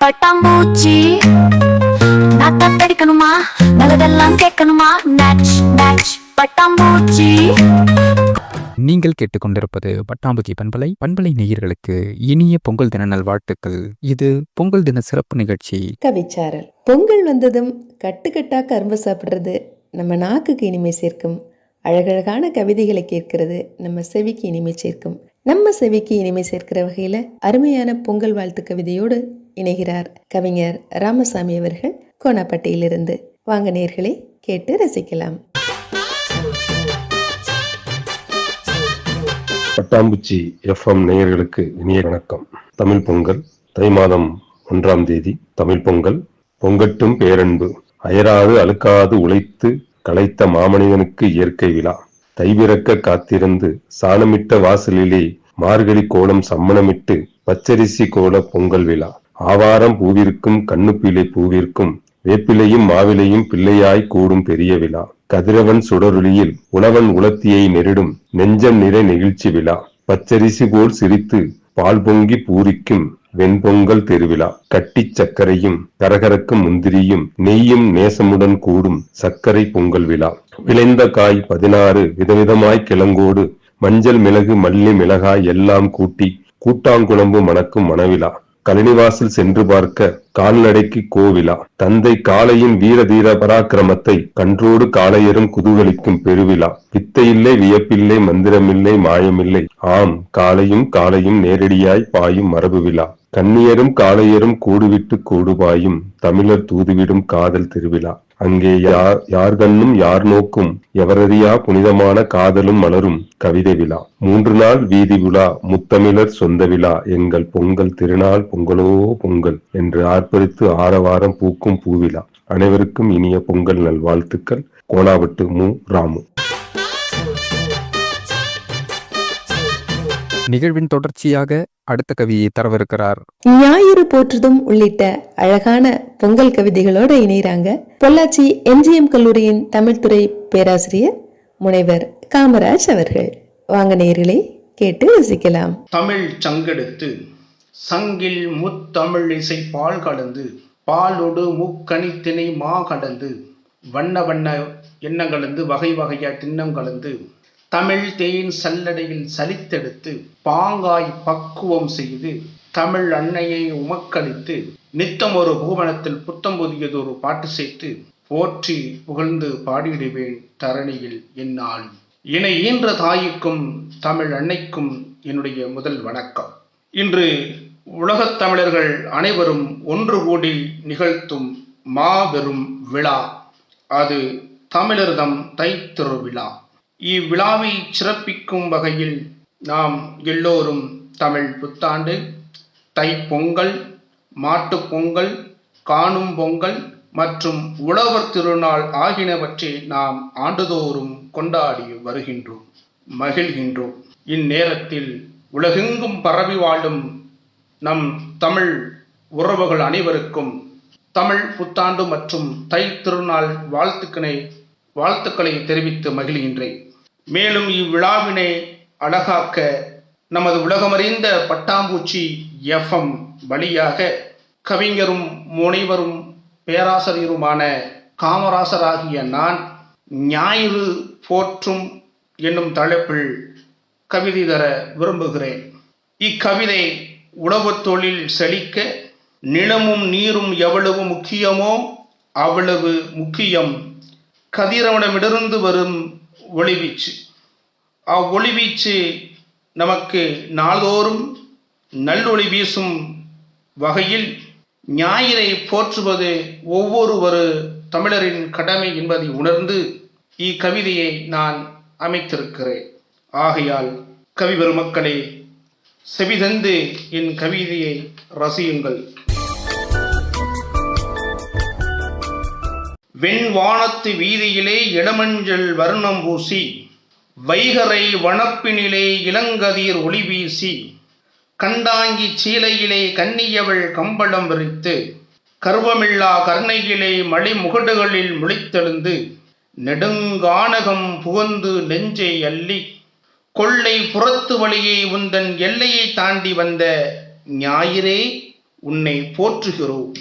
பட்டாம்பூச்சி நாத்தடிக்கணுமா, நல்லதெல்லாம் கேட்கணுமா, நேச் நேச் பட்டாம்பூச்சி. நீங்கள் கேட்டுக்கொண்டிருப்பது பட்டாம்பூச்சி பண்பலை நேயர்களுக்கு இனிய பொங்கல் தின நல்வாழ்த்துக்கள். இது பொங்கல் தின சிறப்பு நிகழ்ச்சி. கவிச்சாரல். பொங்கல் வந்ததும் கட்டுக்கட்டா கரும்பு சாப்பிட்றது நம்ம நாக்குக்கு இனிமை சேர்க்கும். அழகழகான கவிதைகளை கேட்கிறது நம்ம செவிக்கு இனிமை சேர்க்கும். நம்ம செவிக்கு இனிமை சேர்க்கிற வகையில அருமையான பொங்கல் வாழ்த்து கவிதையோடு இணைகிறார் கவிஞர் ராமசாமி அவர்கள் கோணப்பட்டியிலிருந்து. வாங்க நேயர்களே, கேட்டு ரசிக்கலாம். பட்டாம்பூச்சி எஃப்எம் நேயர்களுக்கு இனிய வணக்கம். தமிழ் பொங்கல் தை மாதம் 1ஆம் தேதி தமிழ் பொங்கல். பொங்கட்டும் பேரன்பு, அயராது அழுக்காது உழைத்து களைத்த மாமனிதனுக்கு இயற்கை விழா. தைபிறக்க காத்திருந்து சாணமிட்ட வாசலிலே மார்கழி கோலம் சம்மணமிட்டு பச்சரிசி கோல பொங்கல் விழா. ஆவாரம் பூவிற்கும் கண்ணுப்பிள்ளை பூவிற்கும் வேப்பிலையும் மாவிலையும் பிள்ளையாய் கூடும் பெரிய விழா. கதிரவன் சுடருளியில் உழவன் உலத்தியை நெருடும் நெஞ்சம் நிறை நெகிழ்ச்சி விழா. பச்சரிசி போல் சிரித்து பால் பொங்கி பூரிக்கும் வெண்பொங்கல் திருவிழா. கட்டி சர்க்கரையும் கரகரக்கும் முந்திரியும் நெய்யும் நேசமுடன் கூடும் சர்க்கரை பொங்கல் விழா. விளைந்த காய் 16 விதவிதமாய் கிழங்கோடு மஞ்சள் மிளகு மல்லி மிளகாய் எல்லாம் கூட்டி கூட்டாங்குழம்பு மணக்கும் மணவிழா. கழனிவாசல் சென்று பார்க்க கால்நடைக்கு கோவிலா. தந்தை காளையின் வீர தீர பராக்கிரமத்தை கன்றோடு காளையரும் குதூகலிக்கும் பெருவிழா. வித்தையில்லை வியப்பில்லை மந்திரமில்லை மாயமில்லை, ஆம் காளையும் நேரடியாய் பாயும் மரபு விழா. கன்னியரும் காளையரும் கூடுவிட்டு கூடுபாயும் தமிழர் தூதுவிடும் காதல் திருவிழா. அங்கே யார் கண்ணும் யார் நோக்கும் எவரறியா புனிதமான காதலும் மலரும் கவிதை விழா. 3 நாள் வீதி விழா முத்தமிழர் சொந்த விழா. எங்கள் பொங்கல் திருநாள் பொங்கலோ பொங்கல் என்று ஆர்ப்பரித்து ஆரவாரம் பூக்கும் பூவிழா. அனைவருக்கும் இனிய பொங்கல் நல்வாழ்த்துக்கள். கோணாவட்டு மு. ராமு. நிகழ்வின் தொடர்ச்சியாக அடுத்த கவியை தரவிருக்கிறார். ஞாயிறு போற்றுதும் உள்ளிட்ட அழகான பொங்கல் கவிதைகளோட இணைகிறாங்க பொள்ளாச்சி எம்ஜிஎம் கல்லூரியின் தமிழ்துறை பேராசிரியர் முனைவர் காமராஜ் அவர்கள். வாங்க நேயர்களே, கேட்டு ரசிக்கலாம். தமிழ் சங்கெடுத்து சங்கில் முத்தமிழ் இசை பால் கலந்து பாலொடு முக்கணித்திணை மா கடந்து வண்ண வண்ண எண்ணம் கலந்து வகை வகையா திண்ணம் கலந்து தமிழ் தேன் சல்லடையில் சலித்தெடுத்து பாங்காய் பக்குவம் செய்து தமிழ் அன்னையை உமக்களித்து நித்தம் ஒரு பூவனத்தில் புத்தம் புதியதொரு பாட்டு சேர்த்து போற்றி புகழ்ந்து பாடிடுவேன் தரணியில் என்னால். இணை ஈன்ற தாய்க்கும் தமிழ் அன்னைக்கும் என்னுடைய முதல் வணக்கம். இன்று உலகத் தமிழர்கள் அனைவரும் ஒன்று கூடி நிகழ்த்தும் மாபெரும் விழா, அது தமிழர்தம் தை திருவிழா. இவ்விழாவை சிறப்பிக்கும் வகையில் நாம் எல்லோரும் தமிழ் புத்தாண்டு, தை பொங்கல், மாட்டுப் பொங்கல், காணும் பொங்கல் மற்றும் உழவர் திருநாள் ஆகியனவற்றை நாம் ஆண்டுதோறும் கொண்டாடி வருகின்றோம், மகிழ்கின்றோம். இந்நேரத்தில் உலகெங்கும் பரவி வாழும் நம் தமிழ் உறவுகள் அனைவருக்கும் தமிழ் புத்தாண்டு மற்றும் தை திருநாள் வாழ்த்துக்களை தெரிவித்து மகிழ்கின்றேன். மேலும் இவ்விழாவினை அழகாக்க நமது உலகமறிந்த பட்டாம்பூச்சி எஃப்எம் வழியாக கவிஞரும் முனைவரும் பேராசிரியருமான காமராசராகிய நான் ஞாயிறு போற்றும் என்னும் தலைப்பில் கவிதை தர விரும்புகிறேன். இக்கவிதை உழவு தொழில் செழிக்க நிலமும் நீரும் எவ்வளவு முக்கியமோ அவ்வளவு முக்கியம் கதிரவனிடமிருந்து வரும் ஒளிவீச்சு. அவ்வொளிவீச்சு நமக்கு நாள்தோறும் நல்லொளி வீசும் வகையில் ஞாயிறை போற்றுவது ஒவ்வொரு தமிழரின் கடமை என்பதை உணர்ந்து இக்கவிதையை நான் அமைத்திருக்கிறேன். ஆகையால் கவி பெருமக்களே, செவிதந்து என் கவிதையை ரசியுங்கள். வெண்வானத்து வீதியிலே இளமஞ்சள் வர்ணம் பூசி வைகரை வனப்பினிலே இளங்கதிர் ஒளி வீசி கண்டாங்கி சீலையிலே கன்னியவள் கம்பளம் விரித்து கர்வமில்லா கர்ணையிலே மழை முகடுகளில் முளைத்தெழுந்து நெடுங்கானகம் புகுந்து நெஞ்சை அள்ளி கொள்ளை புறத்து வழியே உந்தன் எல்லையை தாண்டி வந்த ஞாயிறே உன்னை போற்றுகிறோம்.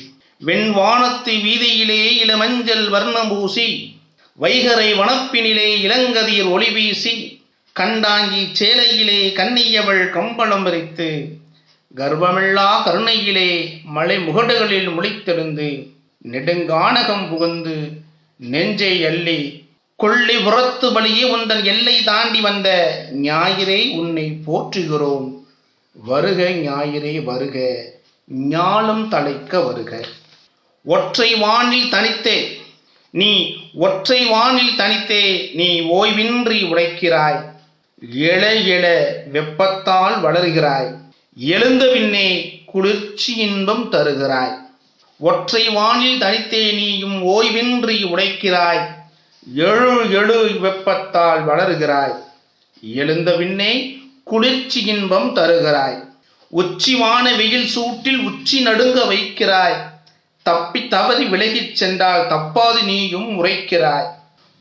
வெண்வானத்து வீதியிலே இளமஞ்சள் வர்ணம் பூசி, வைகரை வனப்பினிலே இளங்கதிர் ஒளி வீசி, கண்டாங்கி சேலையிலே கன்னியவள் கம்பளம் விரித்து, கர்ப்பமில்லா கருணையிலே மலை முகடுகளில் முளைத்தெழுந்து, நெடுங்கானகம் புகுந்து நெஞ்சை அள்ளி, கொள்ளை புறத்து வழியே உந்தன் எல்லை தாண்டி வந்த ஞாயிறே உன்னை போற்றுகிறோம். வருக ஞாயிறே வருக, ஞாலம் தழைக்க வருக. ஒற்றை வானில் தனித்தே நீ ஒற்றை வானில் தனித்தே நீ ஓய்வின்றி உழைக்கிறாய். எழ எழ வெப்பத்தால் வளர்கிறாய். எழுந்த பின்னே குளிர்ச்சி இன்பம் தருகிறாய். ஒற்றை வானில் தனித்தே நீயும் ஓய்வின்றி உழைக்கிறாய். எழு எழு வெப்பத்தால் வளர்கிறாய். எழுந்த பின்னே குளிர்ச்சி இன்பம் தருகிறாய். உச்சிவான வெயில் சூட்டில் உச்சி நடுங்க வைக்கிறாய். தப்பி தவறி விலகிச் சென்றால் தப்பாது நீயும் உரைக்கிறாய்.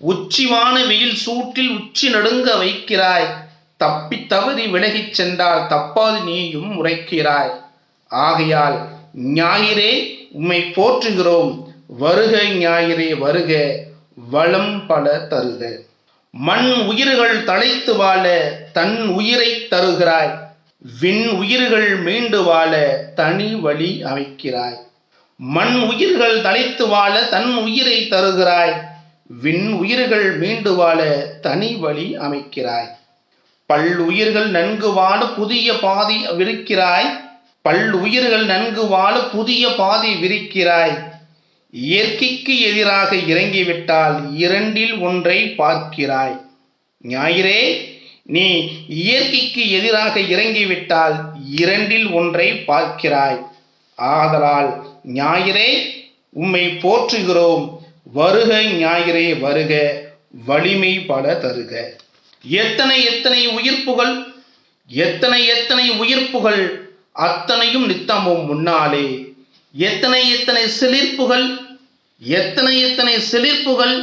உச்சிவான வெயில் சூட்டில் உச்சி நடுங்க வைக்கிறாய். தப்பி தவறி விலகிச் சென்றால் தப்பாது நீயும் உரைக்கிறாய். ஆகையால் ஞாயிறே உம்மை போற்றுகிறோம். வருக ஞாயிறே வருக, வளம் பல தருக. மண் உயிர்கள் தழைத்து வாழ தன் உயிரை தருகிறாய். விண் உயிர்கள் மீண்டு வாழ தனி வழி அமைக்கிறாய். மண் உயிர்கள் தழைத்து வாழ தன் உயிரை தருகிறாய். விண் உயிர்கள் மீண்டு வாழ தனி வழி அமைக்கிறாய். பல்லுயிர்கள் நன்கு வாழ புதிய பாதை விரிக்கிறாய். பல்லுயிர்கள் நன்கு வாழ புதிய பாதை விரிக்கிறாய். இயற்கைக்கு எதிராக இறங்கிவிட்டால் இரண்டில் ஒன்றை பார்க்கிறாய். ஞாயிறே, நீ இயற்கைக்கு எதிராக இறங்கிவிட்டால் இரண்டில் ஒன்றை பார்க்கிறாய். ஆதலால் ஞாயிறே உம்மை போற்றுகிறோம். வருக ஞாயிறே வருக, வலிமை பல தருக. எத்தனை எத்தனை உயிர்ப்புகள், எத்தனை எத்தனை உயிர்ப்புகள், அத்தனையும் நித்தமும் முன்னாலே. எத்தனை எத்தனை சிலிர்ப்புகள், எத்தனை எத்தனை சிலிர்ப்புகள்,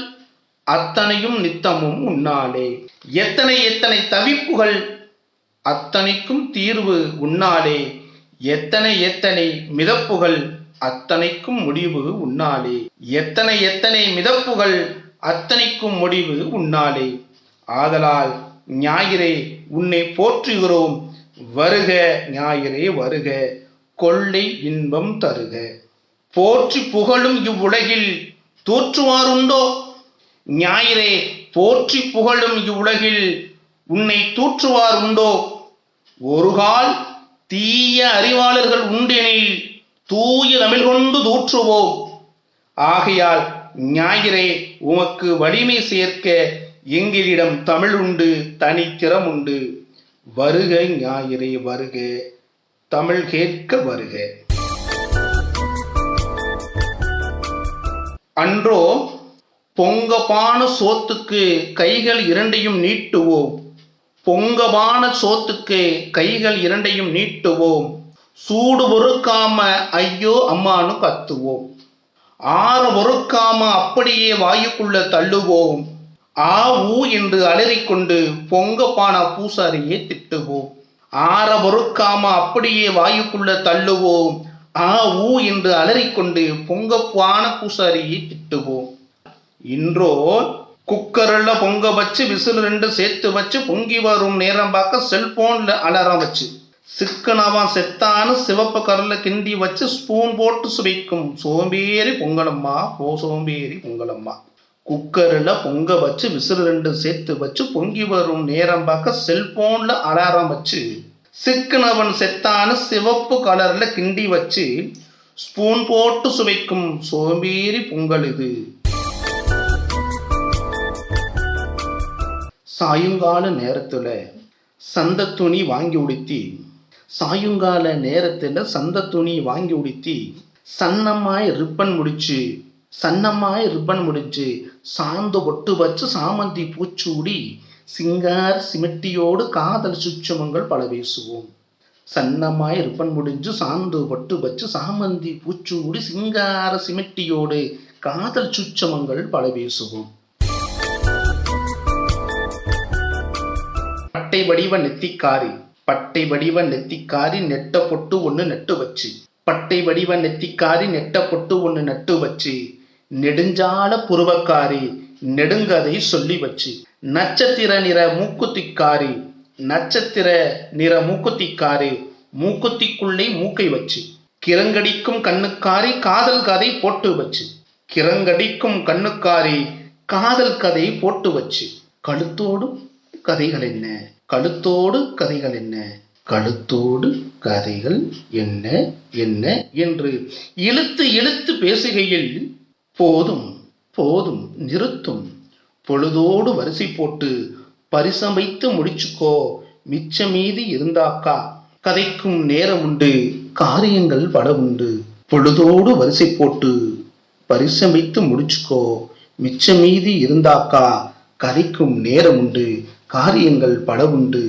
அத்தனையும் நித்தமும் முன்னாலே. எத்தனை எத்தனை தவிப்புகள், அத்தனைக்கும் தீர்வு உன்னாலே. எத்தனை எத்தனை மிதப்புகள், அத்தனைக்கும் முடிவு உன்னாலே. எத்தனை எத்தனை மிதப்புகள், அத்தனைக்கும் முடிவு உன்னாலே. ஆதலால் ஞாயிறே உன்னை போற்றுகிறோம். வருக ஞாயிறே வருக, கொள்ளை இன்பம் தருக. போற்றி புகழும் இவ்வுலகில் தூற்றுவாருண்டோ? ஞாயிறே, போற்றி புகழும் இவ்வுலகில் உன்னை தூற்றுவார் உண்டோ? ஒருகால் தீய அறிவாளர்கள் உண்டெனில் தூய தமிழ் கொண்டு தூற்றுவோம். ஆகையால் ஞாயிறே உமக்கு வலிமை சேர்க்க எங்களிடம் தமிழ் உண்டு, தனித்திறம் உண்டு. வருக ஞாயிறே வருக, தமிழ் கேட்க வருக. அன்றோ பொங்கப்பான சோத்துக்கு கைகள் இரண்டையும் நீட்டுவோம். பொங்கபான சோத்துக்கு கைகள் இரண்டையும் நீட்டுவோம். சூடு பொறுக்காம ஐயோ அம்மானு கத்துவோம். ஆற பொறுக்காம அப்படியே வாயுக்குள்ள தள்ளுவோம். ஆ ஊ என்று அலறிக்கொண்டு பொங்கப்பான பூசாரியே திட்டுவோம். ஆற பொறுக்காம அப்படியே வாயுக்குள்ள தள்ளுவோம். ஆ ஊ என்று அலறிக்கொண்டு பொங்கப்பான பூசாரியை திட்டுவோம். இன்றோ குக்கர்ல பொங்க வச்சு விசில் 2 சேர்த்து வச்சு பொங்கி வரும் நேரம் பார்க்க செல்போன்ல அலாரம் வச்சு சிக்கனவன் செத்தான்னு சிவப்பு கரல்ல கிண்டி வச்சு ஸ்பூன் போட்டு சுவைக்கும் சோம்பேறி பொங்கலம்மா, போ சோம்பேறி பொங்கலம்மா. குக்கர்ல பொங்க வச்சு விசில் 2 சேர்த்து வச்சு பொங்கி வரும் நேரம் பார்க்க செல்போன்ல அலாரம் வச்சு சிக்கனவன் செத்தான்னு சிவப்பு கலர்ல கிண்டி வச்சு ஸ்பூன் போட்டு சுவைக்கும் சோம்பேறி பொங்கல் இது. சாயங்கால நேரத்துல சந்த துணி வாங்கி உடுத்தி, சாயங்கால நேரத்துல சந்த துணி வாங்கி உடுத்தி சன்னமாய் ரிப்பன் முடிச்சு சாந்து பொட்டு வச்சு சாமந்தி பூச்சூடி சிங்கார் சிமிட்டியோடு காதல் சுச்சமங்கள் பல பேசுவோம். சன்னமாய் ரிப்பன் முடிஞ்சு சாந்து பொட்டு வச்சு சாமந்தி பூச்சூடி சிங்கார சிமிட்டியோடு காதல் சுச்சமங்கள் பல பேசுவோம். பட்டை வடிவ நெத்திக்காரி நெட்ட பொட்டு ஒண்ணு நெட்டு வச்சு பட்டை வடிவ நெத்திக்காரி நெட்ட பொட்டு ஒன்று நட்டு வச்சு, நெடுஞ்சால புருவக்காரி நெடுங்கதை சொல்லி வச்சு, நட்சத்திர நிற மூக்குத்திக்காரி நட்சத்திர நிற மூக்குத்திக்காரி மூக்குத்திக்குள்ளே மூக்கை வச்சு, கிறங்கடிக்கும் கண்ணுக்காரி காதல் கதை போட்டு வச்சு, கிறங்கடிக்கும் கண்ணுக்காரி காதல் கதை போட்டு வச்சு, கழுத்தோடு கதைகள் என்ன, கழுத்தோடு கதைகள் என்ன, கழுத்தோடு கதைகள் என்ன என்ன என்று இழுத்து இழுத்து பேசுகையில், போதும் போதும் நிறுத்தும், பொழுதோடு வரிசை போட்டு பரிசம் வைத்து முடிச்சுக்கோ, மிச்ச மீதி இருந்தாக்கா கதைக்கும் நேரம் உண்டு, காரியங்கள் பட உண்டு. பொழுதோடு வரிசை போட்டு பரிசம் வைத்து முடிச்சுக்கோ, மிச்ச மீதி இருந்தாக்கா கதைக்கும் நேரம் உண்டு, காரியங்கள் பட உண்டு.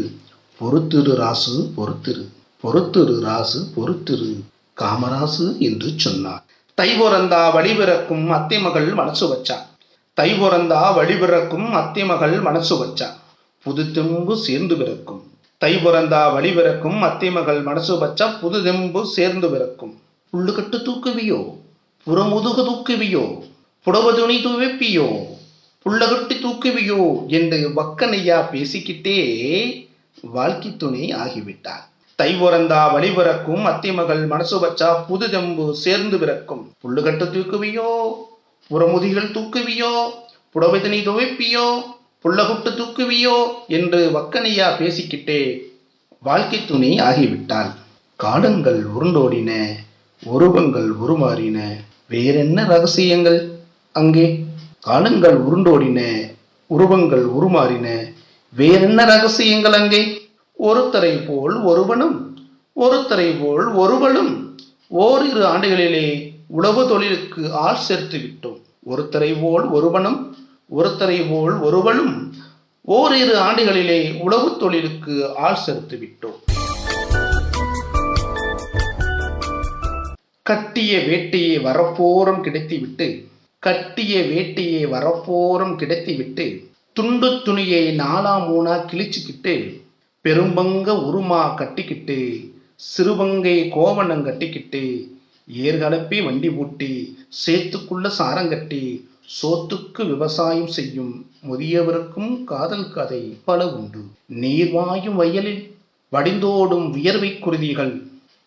பொறுத்திரு ராசு பொறுத்திரு, பொறுத்திரு ராசு பொறுத்திரு, காமராசு என்று சொன்னார். தை பிறந்தா வழிபிறக்கும் அத்தை மகள் மனசு வச்சா, தை பிறந்தா வழிபிறக்கும் அத்தை மகள் மனசு வச்சா, புது தெம்பு சேர்ந்து பிறக்கும். தை பிறந்தா வழிபிறக்கும் அத்தை மகள் மனசு வச்சா, புது தெம்பு சேர்ந்து பிறக்கும். புள்ளுக்கட்டு தூக்குவியோ, புறமுதுகு தூக்குவியோ, புடவ துணி துவைப்பியோ, புள்ளகட்டி தூக்குவியோ என்று வக்கனையா பேசிக்கிட்டே வாழ்க்கை துணை ஆகிவிட்டார். தை பிறந்தா வழிபிறக்கும் அத்தை மகள் மனசு வச்சா, புது தெம்பு சேர்ந்து பிறக்கும். புள்ளுகட்டு தூக்குவியோ, புறமுதிகள் தூக்குவியோ, புடவை துணி துவைப்பியோ, புள்ளகுட்டு தூக்குவியோ என்று வக்கனையா பேசிக்கிட்டே வாழ்க்கை துணை ஆகிவிட்டாள். காலங்கள் உருண்டோடின, உருவங்கள் உருமாறின, வேறென்ன ரகசியங்கள் அங்கே? காலங்கள் உருண்டோடின, உருவங்கள் உருமாறின, வேறென்ன ரகசியங்கள் அங்கே? ஒருத்தரை போல் ஒருவனும், ஒருத்தரை போல் ஒருவளும் ஓரிரு ஆண்டுகளிலே உழவு தொழிலுக்கு ஆள் சேர்த்து விட்டோம். ஒருத்தரை போல் ஒருவனும், ஒருத்தரை போல் ஒருவளும் ஓரிரு ஆண்டுகளிலே உழவு தொழிலுக்கு ஆள் சேர்த்து விட்டோம். கட்டிய வேட்டையை வரப்போரம் கிடைத்துவிட்டு, கட்டிய வேட்டையை வரப்போரம் கிடைத்துவிட்டு, துண்டு துணியை நாலா மூணா கிழிச்சுக்கிட்டு, பெரும்பங்க உருமா கட்டிக்கிட்டு, சிறுபங்கை கோவணம் கட்டிக்கிட்டு, ஏர்கலப்பி வண்டி பூட்டி, சேத்துக்குள்ள சாரங்கட்டி, சோத்துக்கு விவசாயம் செய்யும் முதியவருக்கும் காதல் கதை பல உண்டு. நீர் பாயும் வயலில் வடிந்தோடும் வியர்வை குருதிகள்,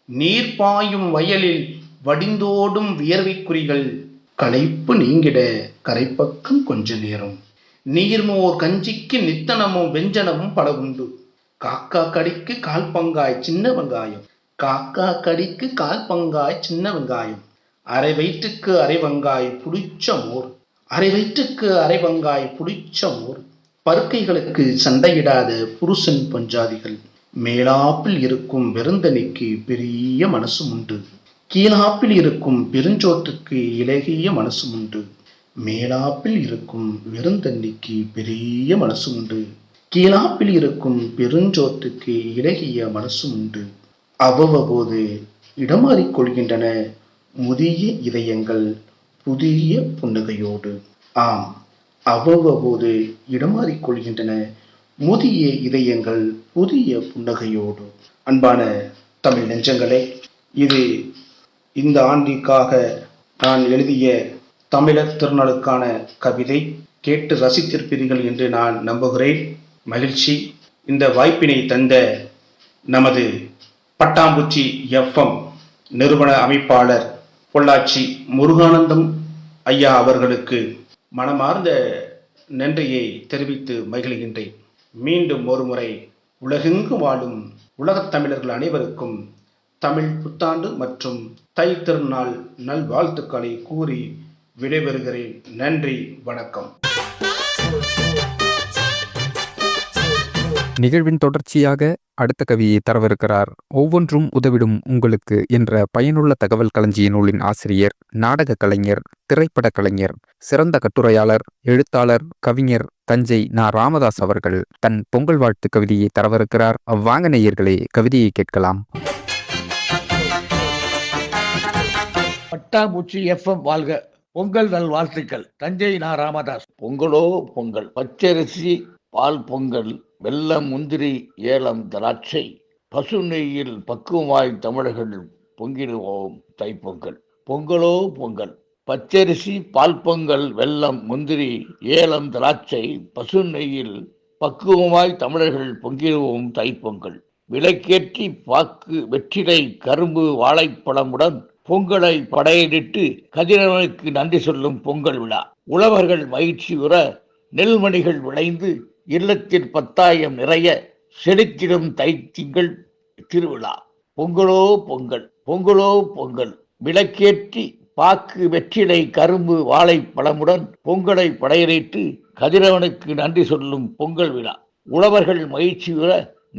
நீர் பாயும் வயலில் வடிந்தோடும் வியர்வை குறிகள், களைப்பு நீங்கிட கரைப்பக்கம் கொஞ்ச நேரம், நீர்மோர் கஞ்சிக்கு நித்தனமும் வெஞ்சனமும் பல உண்டு. காக்கா கடிக்கு கால் பங்காய் சின்ன வெங்காயம், காக்கா கடிக்கு கால் பங்காய் சின்ன வெங்காயம், அரை வயிற்றுக்கு அரை வெங்காய் புளிச்ச மோர், அரை வயிற்றுக்கு அரை வெங்காய் புளிச்ச மோர், பருக்கைகளுக்கு சண்டையிடாத புருஷன் பஞ்சாதிகள், மேலாப்பில் இருக்கும் வெறுந்தனிக்கு பெரிய மனசும் உண்டு, கீழாப்பில் இருக்கும் பெருஞ்சோத்துக்கு இலகிய மனசும் உண்டு. மேலாப்பில் இருக்கும் வெறுந்தண்ணிக்கு பெரிய மனசும் உண்டு, கீழாப்பில் இருக்கும் பெருஞ்சோத்துக்கு இலகிய மனசும் உண்டு. அவ்வப்போது இடமாறிக் கொள்கின்றன முதிய இதயங்கள் புதிய புன்னகையோடு. ஆம், அவ்வப்போது இடமாறிக் கொள்கின்றன முதிய இதயங்கள் புதிய புன்னகையோடு. அன்பான தமிழ் நெஞ்சங்களே, இது இந்த ஆண்டிற்காக நான் எழுதிய தமிழர் திருநாளுக்கான கவிதை. கேட்டு ரசித்திருப்பீர்கள் என்று நான் நம்புகிறேன். மகிழ்ச்சி. இந்த வாய்ப்பினை தந்த நமது பட்டாம்பூச்சி FM நிறுவன அமைப்பாளர் பொள்ளாச்சி முருகானந்தம் ஐயா அவர்களுக்கு மனமார்ந்த நன்றியை தெரிவித்து மகிழ்கின்றேன். மீண்டும் ஒருமுறை உலகெங்கும் வாழும் உலகத் தமிழர்கள் அனைவருக்கும் தமிழ் புத்தாண்டு மற்றும் தை திருநாள் நல்வாழ்த்துக்களை கூறி விடைபெறுகிறேன். நன்றி, வணக்கம். நிகழ்வின் தொடர்ச்சியாக அடுத்த கவியை தரவிருக்கிறார். ஒவ்வொன்றும் உதவிடும் உங்களுக்கு என்ற பயனுள்ள தகவல் களஞ்சிய நூலின் ஆசிரியர், நாடக கலைஞர், திரைப்பட கலைஞர், சிறந்த கட்டுரையாளர், எழுத்தாளர், கவிஞர் தஞ்சை நா. ராமதாஸ் அவர்கள் தன் பொங்கல் வாழ்த்து கவிதையை தரவிருக்கிறார். வாங்க நேயர்களே, கவிதையை கேட்கலாம். பட்டாம்பூச்சி FM வாழ்க. பொங்கல் நல் வாழ்த்துக்கள். தஞ்சை நா. ராமதாஸ். பொங்கலோ பொங்கல், பச்சரிசி பால் பொங்கல், வெல்லம் முந்திரி ஏலம் திராட்சை, பசு நெய்யில் பக்குவமாய் தமிழர்கள் பொங்கிடுவோம் தைப்பொங்கல். பொங்கலோ பொங்கல். பச்சரிசி, பால் பொங்கல், வெல்லம், முந்திரி, ஏலம், திராட்சை, பசு நெய்யில் பக்குவமாய் தமிழர்கள் பொங்கிடுவோம் தைப்பொங்கல். விளக்கேற்றி பாக்கு, வெற்றிலை, கரும்பு, வாழைப்பழமுடன் பொங்கலை படையிலிட்டு கதிரவனுக்கு நன்றி சொல்லும் பொங்கல் விழா. உழவர்கள் மகிழ்ச்சி உற நெல்மணிகள் விளைந்து இல்லத்தில் 10,000 நிறைய செழித்திடும் தைத்திங்கள் திருவிழா. பொங்கலோ பொங்கல். பொங்கலோ பொங்கல். விளக்கேற்றி பாக்கு, வெற்றிலை, கரும்பு, வாழைப்பழமுடன் பொங்கலை படையிலிட்டு கதிரவனுக்கு நன்றி சொல்லும் பொங்கல் விழா. உழவர்கள் மகிழ்ச்சி உற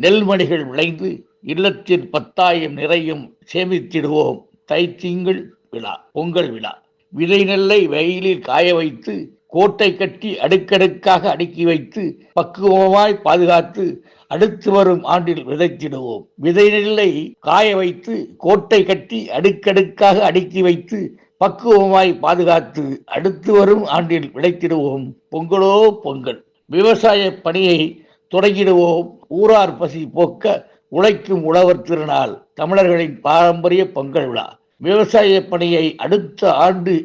நெல்மணிகள் விளைந்து இல்லத்தில் 10,000 நிறையும் சேமித்திடுவோம் தைத்திங்கள் விழா. பொங்கல் விழா. விதை நெல்லை வெயிலில் காய வைத்து கோட்டை கட்டி அடுக்கடுக்காக அடுக்கி வைத்து பக்குவமாய் பாதுகாத்து அடுத்து வரும் ஆண்டில் விதைத்திடுவோம். விதை நெல்லை காய வைத்து கோட்டை கட்டி அடுக்கடுக்காக அடுக்கி வைத்து பக்குவமாய் பாதுகாத்து அடுத்து வரும் ஆண்டில் விளைத்திடுவோம். பொங்கலோ பொங்கல். விவசாய பணியை தொடங்கிடுவோம். ஊரார் பசி போக்க உழைக்கும் உழவர் திருநாள். தமிழர்களின் பாரம்பரிய பொங்கல் விழா. விவசாய பணியை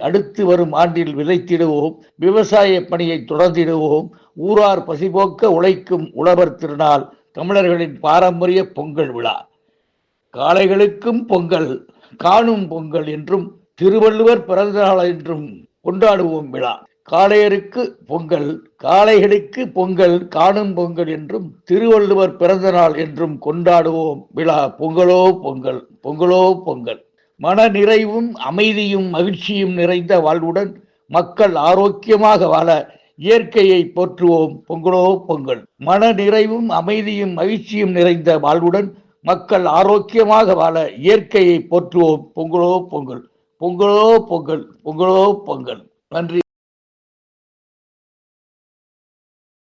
அடுத்து வரும் ஆண்டில் விதைத்திடுவோம். விவசாய பணியை தொடர்ந்திடுவோம். ஊரார் பசிபோக்க உழைக்கும் உழவர் திருநாள். தமிழர்களின் பாரம்பரிய பொங்கல் விழா. காளைகளுக்கும் பொங்கல், காணும் பொங்கல் என்றும் திருவள்ளுவர் பிறந்த நாள் என்றும் கொண்டாடுவோம் விழா. காளையருக்கு பொங்கல், காளைகளுக்கு பொங்கல், காணும் பொங்கல் என்றும் திருவள்ளுவர் பிறந்த நாள் என்றும் கொண்டாடுவோம் விழா. பொங்கலோ பொங்கல். பொங்கலோ பொங்கல். மன நிறைவும் அமைதியும் மகிழ்ச்சியும் நிறைந்த வாழ்வுடன் மக்கள் ஆரோக்கியமாக வாழ இயற்கையை போற்றுவோம். பொங்கலோ பொங்கல். மன நிறைவும் அமைதியும் மகிழ்ச்சியும் நிறைந்த வாழ்வுடன் மக்கள் ஆரோக்கியமாக வாழ இயற்கையை போற்றுவோம். பொங்கலோ பொங்கல். பொங்கலோ பொங்கல். பொங்கலோ பொங்கல். நன்றி.